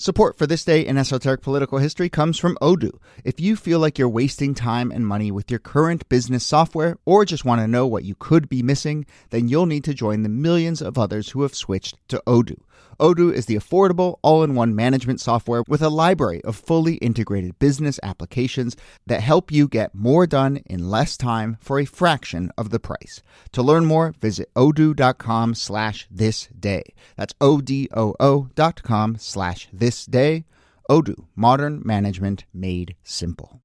Support for This Day in Esoteric Political History comes from Odoo. If you feel like you're wasting time and money with your current business software or just want to know what you could be missing, then you'll need to join the millions of others who have switched to Odoo. Odoo is the affordable, all-in-one management software with a library of fully integrated business applications that help you get more done in less time for a fraction of the price. To learn more, visit odoo.com/thisday. That's odoo.com/thisday. Odoo, modern management made simple.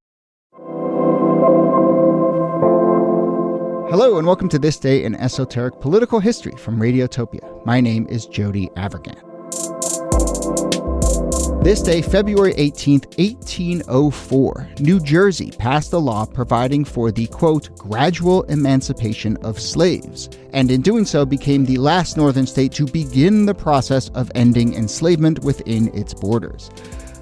Hello and welcome to This Day in Esoteric Political History from Radiotopia. My name is Jody Avirgan. This day, February 18th, 1804, New Jersey passed a law providing for the, quote, gradual emancipation of slaves, and in doing so became the last northern state to begin the process of ending enslavement within its borders.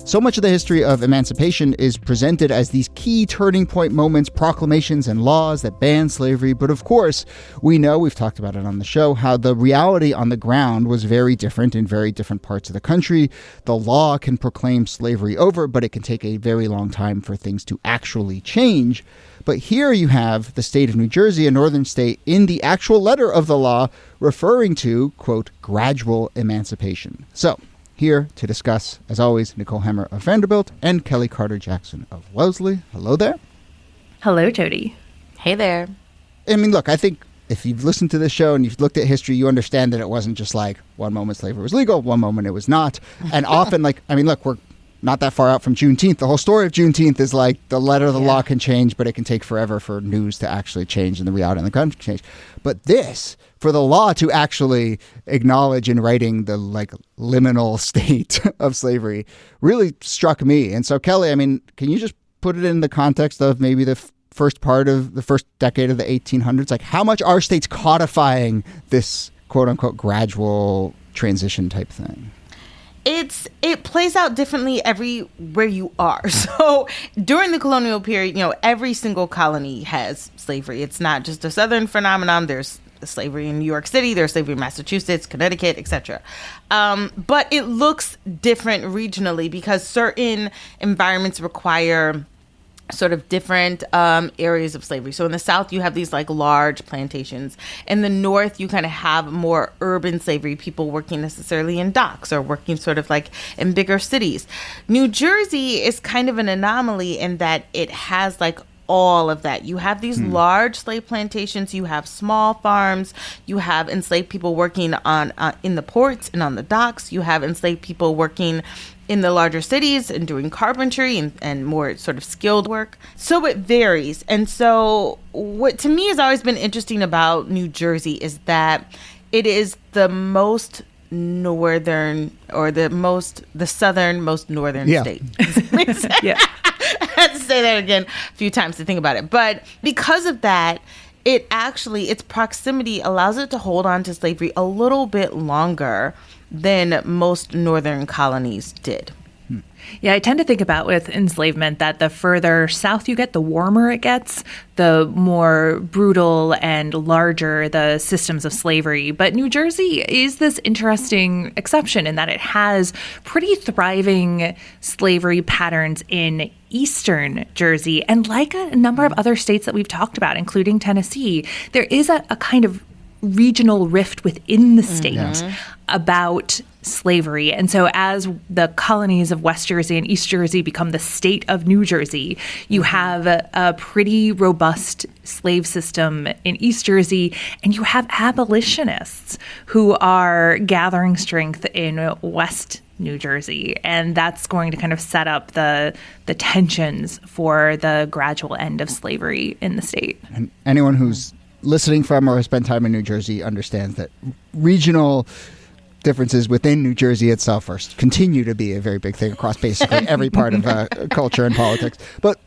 So much of the history of emancipation is presented as these key turning point moments, proclamations and laws that ban slavery. But of course, we know, we've talked about it on the show, how the reality on the ground was very different in very different parts of the country. The law can proclaim slavery over, but it can take a very long time for things to actually change. But here you have the state of New Jersey, a northern state, in the actual letter of the law referring to, quote, gradual emancipation. So, here to discuss, as always, Nicole Hemmer of Vanderbilt and Kellie Carter-Jackson of Wellesley. Hello there. Hello, Jody. Hey there. I mean, look, I think if you've listened to this show and you've looked at history, you understand that it wasn't just like one moment slavery was legal, one moment it was not. And often, look, we're not that far out from Juneteenth. The whole story of Juneteenth is like the letter of the law can change, but it can take forever for news to actually change and the reality in the country to change. But this, for the law to actually acknowledge in writing the liminal state of slavery, really struck me. And so, Kellie, I mean, can you just put it in the context of maybe the first part of the first decade of the 1800s? Like, how much are states codifying this quote unquote gradual transition type thing? It plays out differently everywhere you are. So during the colonial period, every single colony has slavery. It's not just a Southern phenomenon. There's slavery in New York City. There's slavery in Massachusetts, Connecticut, etc. But it looks different regionally because certain environments require sort of different areas of slavery. So in the South, you have these large plantations. In the North, you kind of have more urban slavery, people working necessarily in docks or working sort of in bigger cities. New Jersey is kind of an anomaly in that it has all of that. You have these large slave plantations, you have small farms, you have enslaved people working on in the ports and on the docks, you have enslaved people working in the larger cities and doing carpentry and more sort of skilled work. So it varies. And so what to me has always been interesting about New Jersey is that it is the most northern or the southernmost northern state. Yeah. I had to say that again a few times to think about it. But because of that, its proximity allows it to hold on to slavery a little bit longer than most northern colonies did. Yeah, I tend to think about with enslavement that the further south you get, the warmer it gets, the more brutal and larger the systems of slavery. But New Jersey is this interesting exception in that it has pretty thriving slavery patterns in eastern Jersey. And like a number of other states that we've talked about, including Tennessee, there is a kind of regional rift within the state about slavery. And so as the colonies of West Jersey and East Jersey become the state of New Jersey, you have a pretty robust slave system in East Jersey, and you have abolitionists who are gathering strength in West New Jersey. And that's going to kind of set up the tensions for the gradual end of slavery in the state. And anyone who's listening from or has spent time in New Jersey understands that regional differences within New Jersey itself continue to be a very big thing across basically every part of culture and politics. But,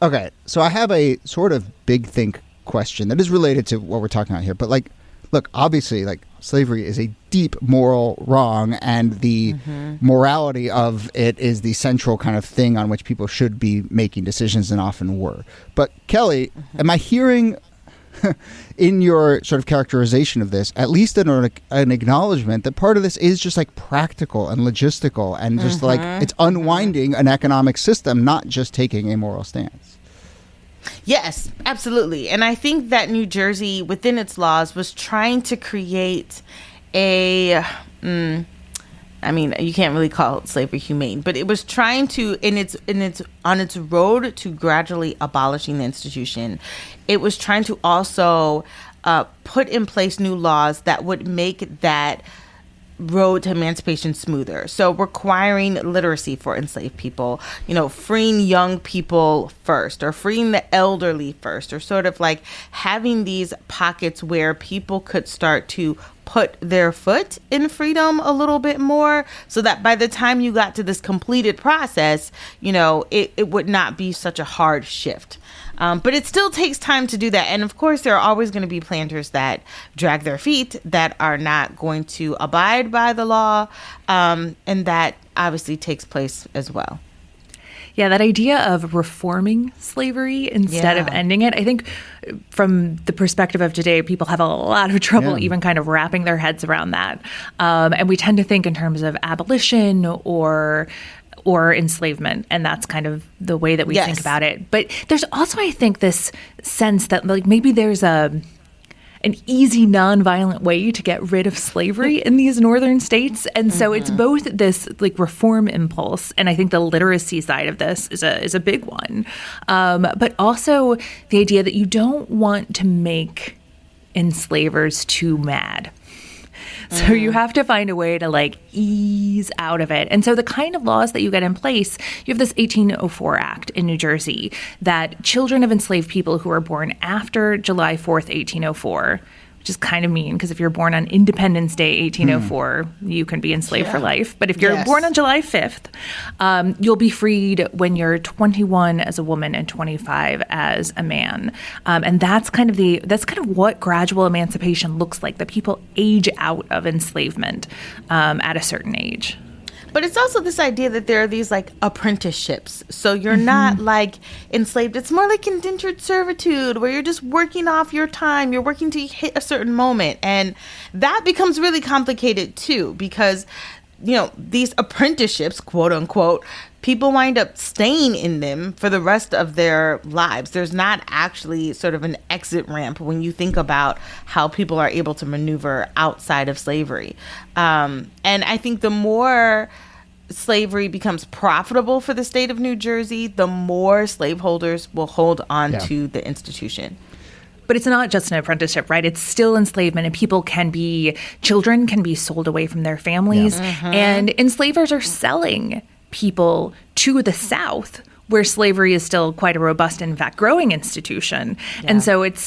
okay, so I have a sort of big think question that is related to what we're talking about here. But, look, obviously, slavery is a deep moral wrong, and the morality of it is the central kind of thing on which people should be making decisions and often were. But, Kellie, am I hearing in your sort of characterization of this, at least an acknowledgement that part of this is just like practical and logistical and just like it's unwinding an economic system, not just taking a moral stance. Yes, absolutely. And I think that New Jersey, within its laws, was trying to create a... I mean, you can't really call slavery humane, but it was trying to, on its road to gradually abolishing the institution, it was trying to also put in place new laws that would make that road to emancipation smoother. So requiring literacy for enslaved people, freeing young people first, or freeing the elderly first, or sort of like having these pockets where people could start to put their foot in freedom a little bit more, so that by the time you got to this completed process, it would not be such a hard shift. But it still takes time to do that. And of course, there are always going to be planters that drag their feet, that are not going to abide by the law. And that obviously takes place as well. Yeah, that idea of reforming slavery instead of ending it, I think from the perspective of today, people have a lot of trouble even kind of wrapping their heads around that. And we tend to think in terms of abolition or enslavement, and that's kind of the way that we think about it. But there's also, I think, this sense that like maybe there's an easy, nonviolent way to get rid of slavery in these northern states. And so it's both this like reform impulse, and I think the literacy side of this is a big one. But also the idea that you don't want to make enslavers too mad. So you have to find a way to like ease out of it. And so the kind of laws that you get in place, you have this 1804 Act in New Jersey that children of enslaved people who are born after July 4th, 1804, which is kind of mean because if you're born on Independence Day, 1804, you can be enslaved for life. But if you're born on July 5th, you'll be freed when you're 21 as a woman and 25 as a man. And that's kind of what gradual emancipation looks like, that people age out of enslavement at a certain age. But it's also this idea that there are these like apprenticeships. So you're not like enslaved. It's more like indentured servitude, where you're just working off your time. You're working to hit a certain moment. And that becomes really complicated too, because, these apprenticeships, quote unquote, people wind up staying in them for the rest of their lives. There's not actually sort of an exit ramp when you think about how people are able to maneuver outside of slavery. And I think the more slavery becomes profitable for the state of New Jersey, the more slaveholders will hold on to the institution. But it's not just an apprenticeship, right? It's still enslavement, and children can be sold away from their families. And enslavers are selling people to the South, where slavery is still quite a robust and in fact growing institution. And so it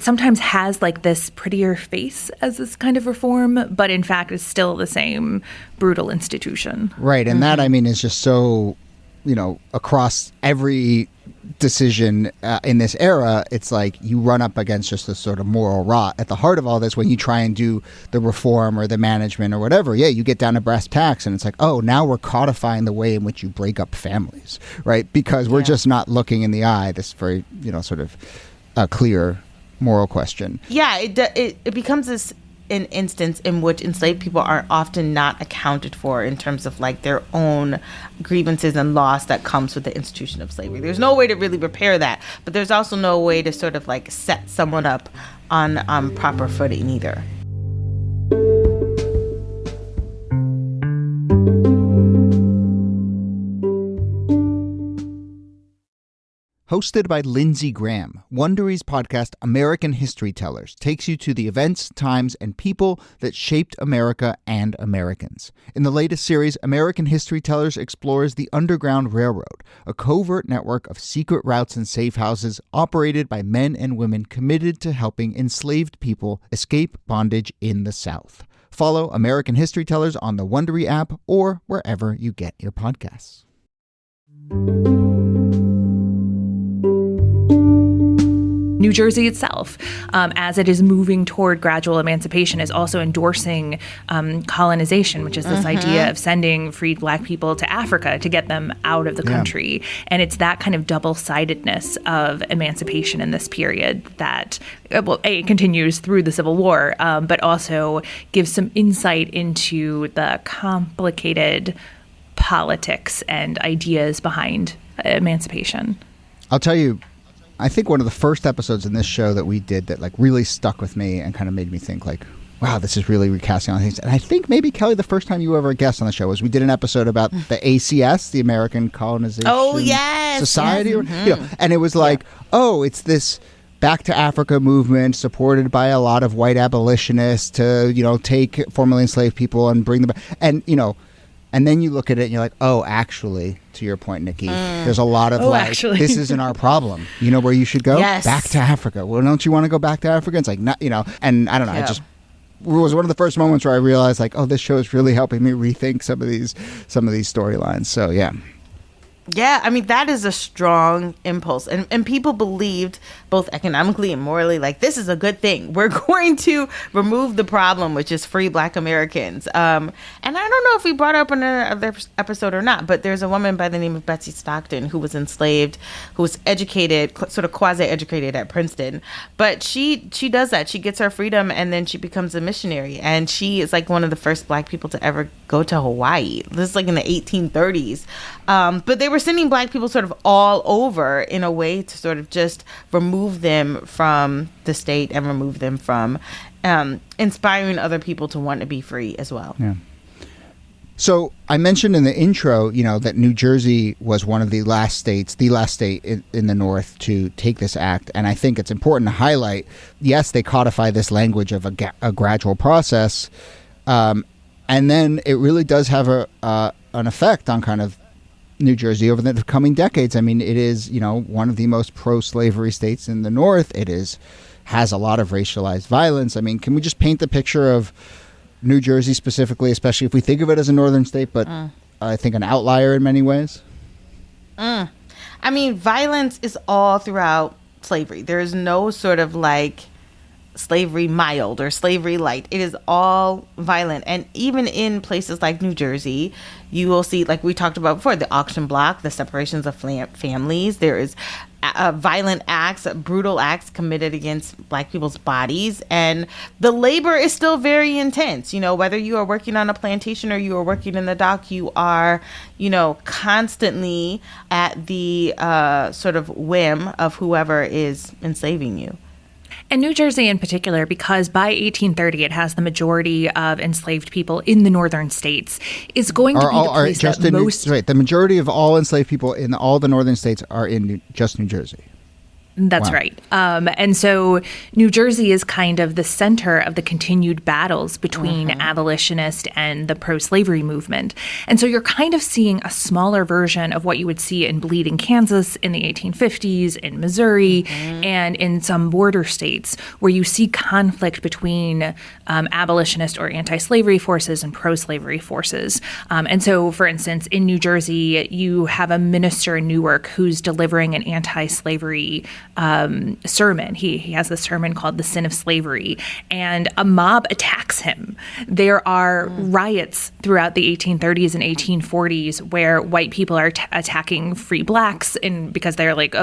sometimes has like this prettier face as this kind of reform, but in fact is still the same brutal institution. Right. And that, I mean, is just so, across every decision in this era, it's like you run up against just this sort of moral rot at the heart of all this when you try and do the reform or the management or whatever. You get down to brass tacks and it's like, oh, now we're codifying the way in which you break up families, right? Because we're just not looking in the eye this very, sort of clear moral question. Yeah, it becomes an instance in which enslaved people are often not accounted for in terms of like their own grievances and loss that comes with the institution of slavery. There's no way to really repair that, but there's also no way to sort of like set someone up on proper footing either. Hosted by Lindsey Graham, Wondery's podcast American History Tellers takes you to the events, times, and people that shaped America and Americans. In the latest series, American History Tellers explores the Underground Railroad, a covert network of secret routes and safe houses operated by men and women committed to helping enslaved people escape bondage in the South. Follow American History Tellers on the Wondery app or wherever you get your podcasts. New Jersey itself, as it is moving toward gradual emancipation, is also endorsing colonization, which is this idea of sending freed Black people to Africa to get them out of the country. And it's that kind of double-sidedness of emancipation in this period that, it continues through the Civil War, but also gives some insight into the complicated politics and ideas behind emancipation. I'll tell you, I think one of the first episodes in this show that we did that like really stuck with me and kind of made me think like, wow, this is really recasting on things. And I think maybe, Kelly, the first time you were ever a guest on the show was we did an episode about the ACS, the American Colonization Society. Yes. And it was like, it's this back to Africa movement supported by a lot of white abolitionists to, take formerly enslaved people and bring them back. And, and then you look at it and you're like, actually, to your point, Niki, there's a lot of this isn't our problem. You know where you should go? Yes. Back to Africa. Well, don't you want to go back to Africa? It's like, not, and I don't know. It was one of the first moments where I realized like, this show is really helping me rethink some of these storylines. So, yeah. Yeah, I mean, that is a strong impulse. And people believed, both economically and morally, like, this is a good thing. We're going to remove the problem, which is free Black Americans. And I don't know if we brought up in another episode or not, but there's a woman by the name of Betsy Stockton who was enslaved, who was educated, sort of quasi-educated at Princeton. But she does that. She gets her freedom, and then she becomes a missionary. And she is, like, one of the first Black people to ever go to Hawaii. This is, like, in the 1830s. But they were sending Black people sort of all over in a way to sort of just remove them from the state and remove them from inspiring other people to want to be free as well. Yeah. So I mentioned in the intro, that New Jersey was one of the last state in the North to take this act. And I think it's important to highlight, yes, they codify this language of a gradual process. And then it really does have an effect on kind of New Jersey over the coming decades. I mean, it is, one of the most pro-slavery states in the North. It has a lot of racialized violence. I mean, can we just paint the picture of New Jersey specifically, especially if we think of it as a northern state, but I think an outlier in many ways? I mean, violence is all throughout slavery. There is no sort of like slavery mild or slavery light. It is all violent. And even in places like New Jersey, you will see, like we talked about before, the auction block, the separations of families. There is violent acts, brutal acts committed against Black people's bodies. And the labor is still very intense. Whether you are working on a plantation or you are working in the dock, you are, constantly at the sort of whim of whoever is enslaving you. And New Jersey in particular, because by 1830 it has the majority of enslaved people in the northern states, is going to be the place that most... Right, the majority of all enslaved people in all the northern states are in just New Jersey. That's right. And so New Jersey is kind of the center of the continued battles between abolitionists and the pro-slavery movement. And so you're kind of seeing a smaller version of what you would see in Bleeding, Kansas in the 1850s, in Missouri, and in some border states where you see conflict between abolitionist or anti-slavery forces and pro-slavery forces. And so, for instance, in New Jersey, you have a minister in Newark who's delivering an anti-slavery sermon. He has a sermon called The Sin of Slavery, and a mob attacks him. There are riots throughout the 1830s and 1840s where white people are attacking free Blacks because they're like,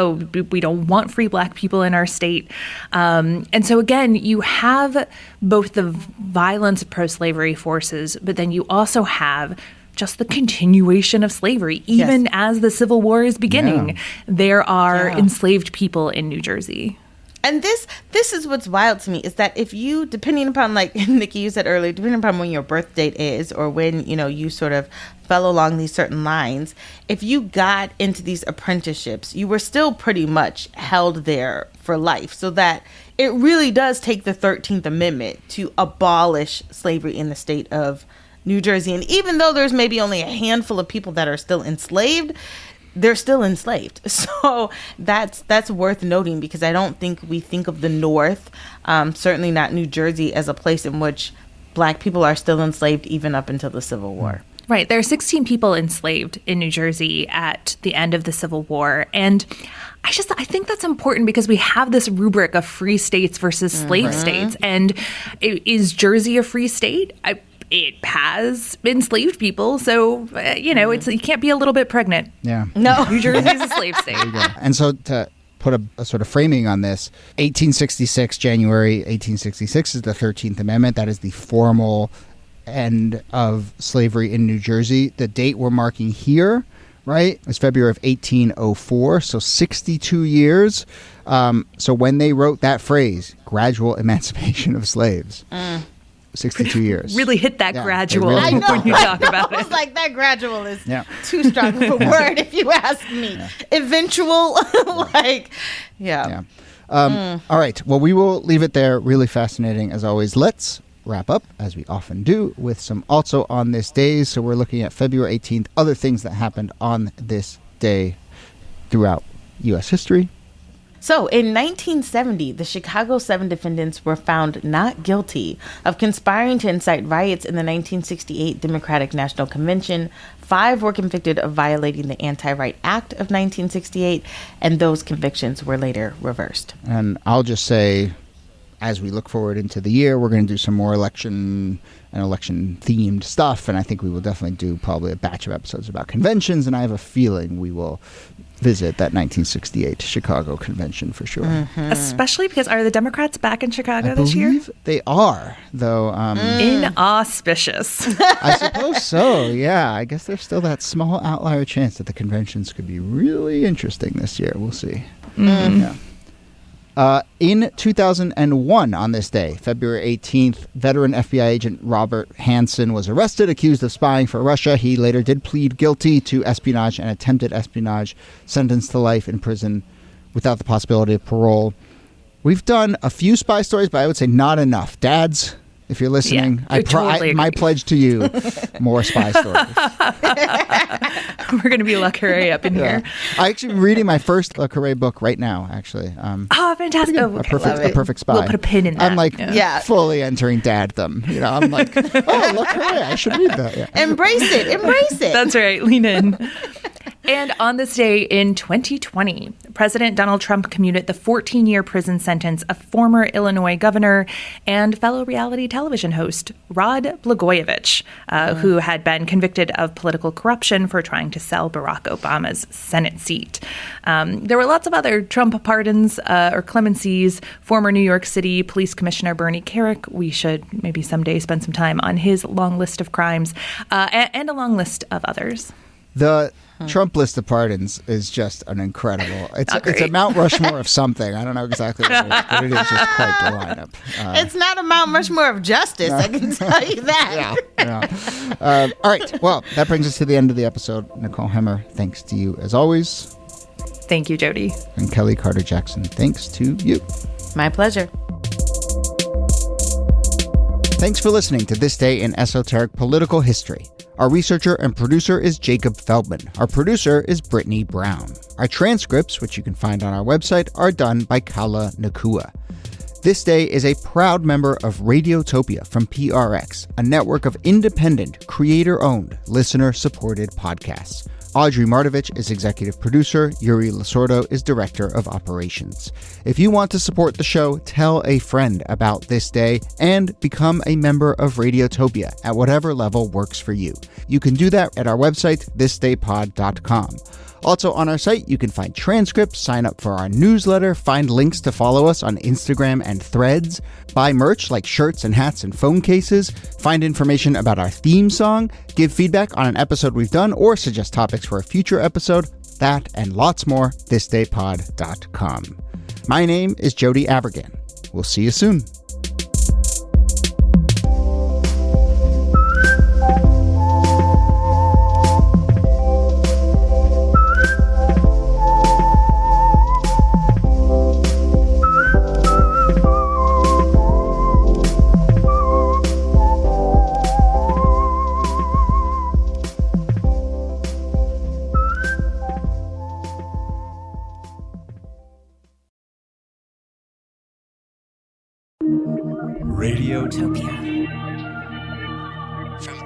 we don't want free Black people in our state. And so again, you have both the violence of pro-slavery forces, but then you also have just the continuation of slavery. Even as the Civil War is beginning, there are enslaved people in New Jersey. And this is what's wild to me, is that if you, depending upon, like Niki, you said earlier, depending upon when your birth date is or when, you sort of fell along these certain lines, if you got into these apprenticeships, you were still pretty much held there for life. So that it really does take the 13th Amendment to abolish slavery in the state of New Jersey. And even though there's maybe only a handful of people that are still enslaved, they're still enslaved. So that's worth noting, because I don't think we think of the North, certainly not New Jersey, as a place in which Black people are still enslaved even up until the Civil War. Right. There are 16 people enslaved in New Jersey at the end of the Civil War. And I think that's important because we have this rubric of free states versus slave states. And is Jersey a free state? It has enslaved people. So, you can't be a little bit pregnant. Yeah. No. New Jersey is a slave state. There you go. And so to put a sort of framing on this, January 1866 is the 13th Amendment. That is the formal end of slavery in New Jersey. The date we're marking here, right, is February of 1804, so 62 years. So when they wrote that phrase, gradual emancipation of slaves, 62 years. Really hit that gradual really when you talk about it. I was like, that gradual is too strong of a word if you ask me. Yeah. Eventual, Yeah. All right. Well, we will leave it there. Really fascinating as always. Let's wrap up, as we often do, with some also on this days. So we're looking at February 18th, other things that happened on this day throughout U.S. history. So in 1970, the Chicago 7 defendants were found not guilty of conspiring to incite riots in the 1968 Democratic National Convention. 5 were convicted of violating the Anti-Riot Act of 1968, and those convictions were later reversed. And I'll just say, as we look forward into the year, we're going to do some more election-themed stuff, and I think we will definitely do probably a batch of episodes about conventions, and I have a feeling we will visit that 1968 Chicago convention for sure. Mm-hmm. Especially because are the Democrats back in Chicago this year? I believe they are, though. Inauspicious. I suppose so, yeah. I guess there's still that small outlier chance that the conventions could be really interesting this year. We'll see. Yeah. In 2001, on this day, February 18th, veteran FBI agent Robert Hansen was arrested, accused of spying for Russia. He later did plead guilty to espionage and attempted espionage, sentenced to life in prison without the possibility of parole. We've done a few spy stories, but I would say not enough. Dads, if you're listening, my pledge to you, more spy stories. We're going to be Le Carre up in here. I'm actually reading my first Le Carre book right now, actually. Fantastic. A perfect spy. We'll put a pin in that. I'm like fully entering daddom. I'm like, Le Carre, I should read that. Yeah. Embrace it. That's right. Lean in. And on this day in 2020, President Donald Trump commuted the 14-year prison sentence of former Illinois governor and fellow reality television host Rod Blagojevich, who had been convicted of political corruption for trying to sell Barack Obama's Senate seat. There were lots of other Trump pardons or clemencies. Former New York City Police Commissioner Bernie Kerik, we should maybe someday spend some time on his long list of crimes, and a long list of others. The Trump list of pardons is just an incredible. It's a Mount Rushmore of something. I don't know exactly what it is, but it is just quite the lineup. It's not a Mount Rushmore of justice, I can tell you that. Yeah. All right. Well, that brings us to the end of the episode. Nicole Hemmer, thanks to you as always. Thank you, Jody. And Kellie Carter-Jackson, thanks to you. My pleasure. Thanks for listening to This Day in Esoteric Political History. Our researcher and producer is Jacob Feldman. Our producer is Brittany Brown. Our transcripts, which you can find on our website, are done by Kala Nakua. This Day is a proud member of Radiotopia from PRX, a network of independent, creator-owned, listener-supported podcasts. Audrey Martovich is executive producer. Yuri Lasordo is director of operations. If you want to support the show, tell a friend about This Day and become a member of Radiotopia at whatever level works for you. You can do that at our website, thisdaypod.com. Also on our site, you can find transcripts, sign up for our newsletter, find links to follow us on Instagram and Threads, buy merch like shirts and hats and phone cases, find information about our theme song, give feedback on an episode we've done, or suggest topics for a future episode. That and lots more, thisdaypod.com. My name is Jody Avirgan. We'll see you soon. Radiotopia from